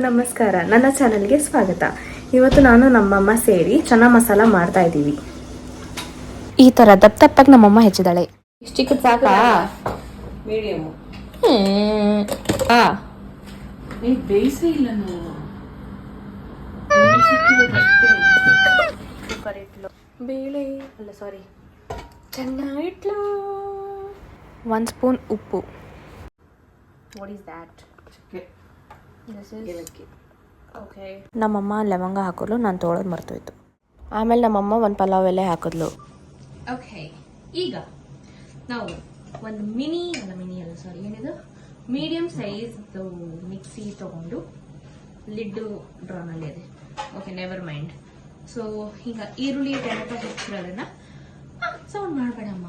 ನಮಸ್ಕಾರ, ನನ್ನ ಚಾನಲ್ಗೆ ಸ್ವಾಗತ. ಇವತ್ತು ನಾನು ನಮ್ಮಮ್ಮ ಸೇರಿ ಚನ್ನ ಮಸಾಲ ಮಾಡ್ತಾ ಇದ್ದೀವಿ. ಈ ತರ ದಪ್ಪ ದಪ್ಪಾಗಿ ನಮ್ಮಮ್ಮ ಹೆಚ್ಚಿದಾಳೆ. ಇಷ್ಟು ಚಿಕ್ಕದು ಸಾಕಾ? ಮೀಡಿಯಮ್. ಬೇಯಿಸೇ ಇಲ್ಲ ಕುಕ್ಕರ್ ಇಟ್ಲು, ಬೇಳೆ ಅಲ್ಲ ಸಾರಿ ಚೆನ್ನ ಇಟ್ಲು. 1 ಸ್ಪೂನ್ ಉಪ್ಪು. What is that? ಓಕೆ. ನಮ್ಮಮ್ಮ ಲವಂಗ ಹಾಕೋದು ನಾನು ತೊಗೊಳೋದು ಮರ್ತೋಯ್ತು. ಆಮೇಲೆ ನಮ್ಮಮ್ಮ ಒಂದು ಪಲಾವ್ ಎಲೆ ಹಾಕಿದ್ಲು. ಓಕೆ, ಈಗ ನಾವು ಒಂದು ಏನಿದು ಮೀಡಿಯಂ ಸೈಜ್ ಮಿಕ್ಸಿ ತಗೊಂಡು ಲಿಡ್ಡು ಡ್ರಾನಲ್ಲಿ ಇದೆ. Okay, never mind. ಸೊ ಈಗ ಈರುಳ್ಳಿ ಟೊಮೆಟೊ ಹೆಚ್ಚಿರೋದನ್ನ ಸೌಂಡ್ ಮಾಡಬೇಡಮ್ಮ.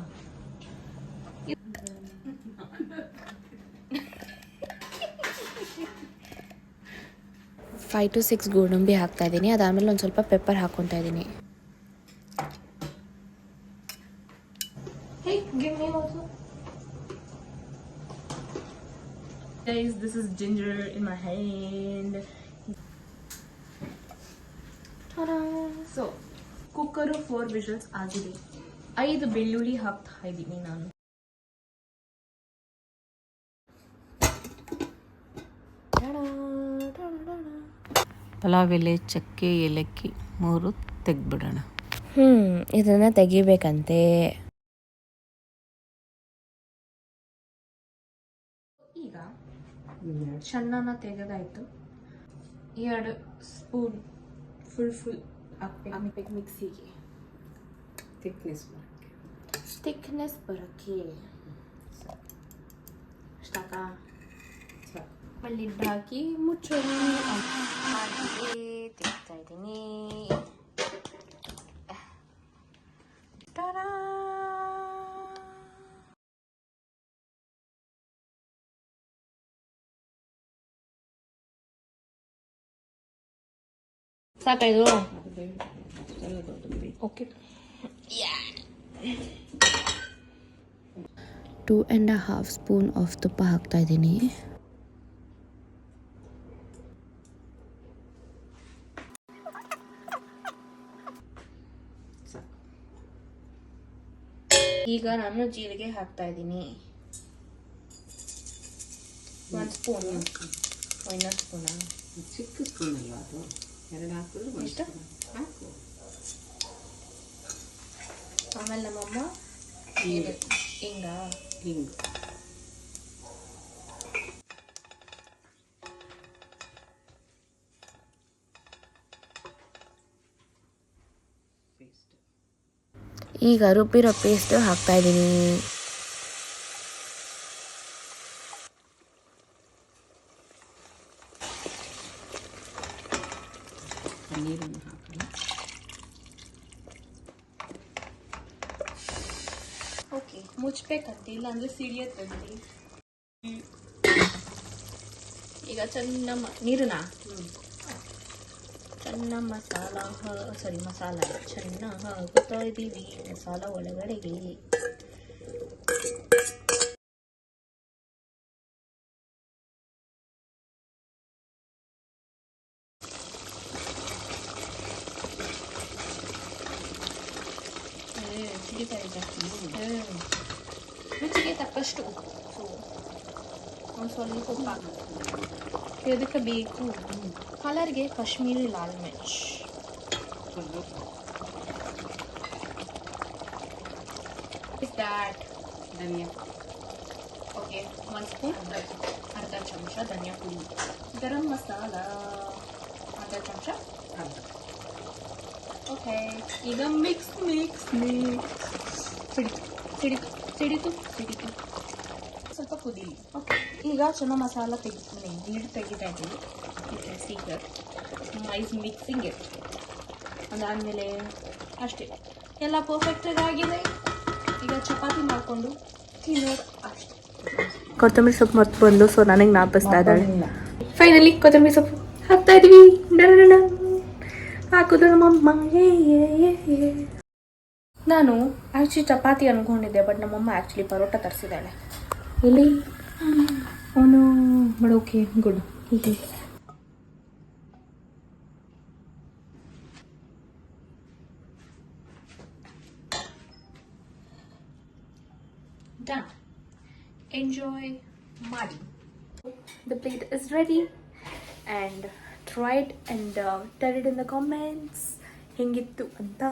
5 to 6 ಗೋಡಂಬಿ ಹಾಕ್ತಾ ಇದ್ದೀನಿ. ಅದಾದಮೇಲೆ ಒಂದು ಸ್ವಲ್ಪ ಪೆಪ್ಪರ್ ಹಾಕ್ಕೊತಾ ಇದ್ದೀನಿ. Hey, give me also. Guys, this is ginger in my hand. Ta-da! So, cooker 4 whistles ಆಗಿದೆ. 5 ಬೆಳ್ಳುಳ್ಳಿ ಹಾಕ್ತಾ ಇದ್ದೀನಿ ನಾನು. ಪಲಾವ್ ಎಲೆ, ಚಕ್ಕೆ, ಏಲಕ್ಕಿ 3 ತೆಗ್ದ್ಬಿಡೋಣ. ಇದನ್ನ ತೆಗಿಬೇಕಂತೆ. ಈಗ ಚೆನ್ನಾನ ತೆಗೆದಾಯ್ತು. 2 ಸ್ಪೂನ್ ಫುಲ್ ಹಾಕ್ಬೇಕು ಮಿಕ್ಸಿಗೆ. ಥಿಕ್ನೆಸ್ ಬರೋಕ್ಕೆ ಸಾಕಾ? ಲಿಡ್ ಹಾಕಿ ಮುಚ್ಚೋಣ. ತೆಗಿತಾ ಇದ್ದೀನಿ. ಸಾಕಾ ಇದು? ಓಕೆ. 2.5 ಸ್ಪೂನ್ ಆಫ್ ತುಪ್ಪ ಹಾಕ್ತಾ ಇದ್ದೀನಿ. ಈಗ ನಾನು ಜೀರಿಗೆ ಹಾಕ್ತಾ ಇದ್ದೀನಿ. 1 ಸ್ಪೂನ್. ಇನ್ನೊಂದು ಸ್ಪೂನ? ಚಿಕ್ಕ ಸ್ಪೂನ್ ಅಲ್ಲ ಅದು, 2 ಹಾಕಿದ್ರು ಇಷ್ಟ ಹಾಕು. ಆಮೇಲೆ ನಮ್ಮಮ್ಮ ಹಿಂಗ ಈಗ ರುಬ್ಬಿರೋ ಪೇಸ್ಟ್ ಹಾಕ್ತಾ ಇದ್ದೀನಿ. ನೀರನ್ನು ಹಾಕೋಣ. ಓಕೆ, ಮುಚ್ಚಬೇಕಂತ, ಇಲ್ಲ ಅಂದ್ರೆ ಸಿಡಿಯತ್ತಂತೆ. ಈಗ ನೀರನ್ನ ಚೆನ್ನ ಮಸಾಲ ಚೆನ್ನ ಹಾಕುತ್ತಾ ಇದ್ದೀವಿ ಮಸಾಲ ಒಳಗಡೆಗೆ. ಸಿಡಿತಾ ಇದೆ. ರುಚಿಗೆ ತಕ್ಕಷ್ಟು ಉಪ್ಪು, ಒಂದು ಸ್ವಲ್ಪ ಉಪ್ಪು ಇದಕ್ಕೆ ಬೇಕು. ಕಲರ್ಗೆ ಕಾಶ್ಮೀರಿ ಲಾಲ್ ಮಿರ್ಚ್, ಧನಿಯಾ. ಓಕೆ, 1 ಸ್ಪೂನ್, ಅರ್ಧ ಚಮಚ ಧನಿಯಾ ಪುಡಿ, ಗರಂ ಮಸಾಲ ಅರ್ಧ ಚಮಚ. ಓಕೆ, ಈಗ ಮಿಕ್ಸ್ ಸಿಡಿತು ಸ್ವಲ್ಪ ಕುದೀಲಿ. ಓಕೆ, ಈಗ ಚೆನ್ನ ಮಸಾಲ ನೀರು ತೆಗಿತಾ ಇದ್ದೀವಿ. Ice mixing it. ಅದಾದಮೇಲೆ ಅಷ್ಟೇ, ಎಲ್ಲ ಪರ್ಫೆಕ್ಟಾಗಿ ಆಗಿದೆ. ಈಗ ಚಪಾತಿ ಮಾಡಿಕೊಂಡು ತಿನ್ನೋದು ಅಷ್ಟೇ. ಕೊತ್ತಂಬರಿ ಸೊಪ್ಪು ಮರ್ತು ಬಂದು, ಸೊ ನನಗೆ ಜ್ಞಾಪಿಸ್ತಾ ಇದ್ದಾಳೆ. ಫೈನಲಿ ಕೊತ್ತಂಬರಿ ಸೊಪ್ಪು ಹಾಕ್ತಾ ಇದೀವಿ. ಹಾಕೋದು ನಮ್ಮಮ್ಮ. ನಾನು ಆ್ಯಕ್ಚುಲಿ ಚಪಾತಿ ಅಂದ್ಕೊಂಡಿದ್ದೆ, ಬಟ್ ನಮ್ಮಮ್ಮ ಆ್ಯಕ್ಚುಲಿ ಪರೋಟ ತರಿಸಿದ್ದಾಳೆ. ಇಲ್ಲಿ ಅವನು but okay good. Done. Enjoy ಮಾಡಿ. The plate is ready and try it and tell it in the comments ಹೆಂಗಿತ್ತು ಅಂತ.